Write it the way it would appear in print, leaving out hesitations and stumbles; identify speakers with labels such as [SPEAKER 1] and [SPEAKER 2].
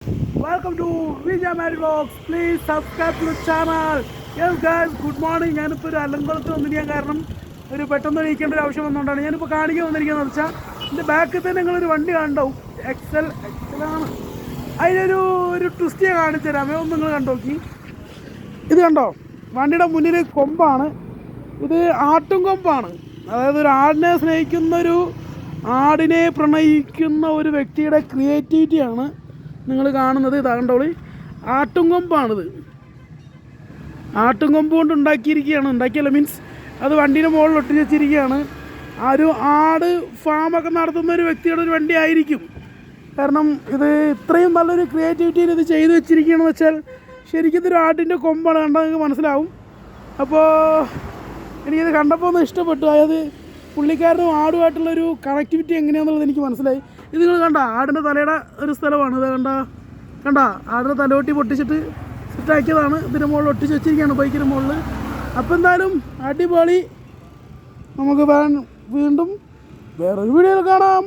[SPEAKER 1] Welcome to Vijay Mary Vlogs. Please subscribe to the channel. Yes guys, good morning. ഞാനിപ്പോൾ ഒരു അലങ്കോളത്ത് വന്നിരിക്കാൻ കാരണം ഒരു പെട്ടെന്ന് ഇരിക്കേണ്ട ഒരു ആവശ്യം വന്നുകൊണ്ടാണ് ഞാനിപ്പോൾ കാണിക്കാൻ വന്നിരിക്കുന്നത് വെച്ചാൽ എൻ്റെ ബാക്കിൽ തന്നെ നിങ്ങളൊരു വണ്ടി കണ്ടാവും. എക്സലാണ്. അതിലൊരു ട്വിസ്റ്റ് കാണിച്ചു തരാമേ. ഒന്ന് നിങ്ങൾ കണ്ടോക്കി. ഇത് കണ്ടോ, വണ്ടിയുടെ മുന്നിൽ കൊമ്പാണ്. ഇത് ആട്ടും കൊമ്പാണ്. അതായത് ഒരു ആടിനെ സ്നേഹിക്കുന്നൊരു ആടിനെ പ്രണയിക്കുന്ന ഒരു വ്യക്തിയുടെ ക്രിയേറ്റിവിറ്റിയാണ് നിങ്ങൾ കാണുന്നത്. ഇതാ കണ്ടോളി, ആട്ടുംകൊമ്പാണിത്. ആട്ടുംകൊമ്പ് കൊണ്ട് ഉണ്ടാക്കിയല്ല, മീൻസ് അത് വണ്ടീൻ്റെ മുകളിൽ ഒട്ടിച്ച് വെച്ചിരിക്കുകയാണ്. ആ ഒരു ആട് ഫാമൊക്കെ നടത്തുന്ന ഒരു വ്യക്തിയുടെ ഒരു വണ്ടി ആയിരിക്കും. കാരണം ഇത് ഇത്രയും നല്ലൊരു ക്രിയേറ്റിവിറ്റിയിൽ ഇത് ചെയ്തു വെച്ചിരിക്കുകയാണെന്ന് വെച്ചാൽ ശരിക്കും ഇതൊരു ആട്ടിൻ്റെ കൊമ്പാണ്. കണ്ടാൽ നിങ്ങൾക്ക് മനസ്സിലാവും. അപ്പോൾ എനിക്കിത് കണ്ടപ്പോൾ ഒന്ന് ഇഷ്ടപ്പെട്ടു. അതായത് പുള്ളിക്കാരനും ആടുമായിട്ടുള്ളൊരു കണക്ടിവിറ്റി എങ്ങനെയാണെന്നുള്ളത് എനിക്ക് മനസ്സിലായി. ഇത് നിങ്ങൾ കണ്ട ആടിൻ്റെ തലയുടെ ഒരു സ്ഥലമാണ്. ഇത് കണ്ട ആടിൻ്റെ തലയോട്ടി പൊട്ടിച്ചിട്ട് സെറ്റാക്കിയതാണ്. ഇതിൻ്റെ മുകളിൽ ഒട്ടിച്ച് വെച്ചിരിക്കുകയാണ്, ബൈക്കിൻ്റെ മുകളിൽ. അപ്പോൾ എന്തായാലും അടിപൊളി. നമുക്ക് വീണ്ടും വേറൊരു വീഡിയോയിൽ കാണാം.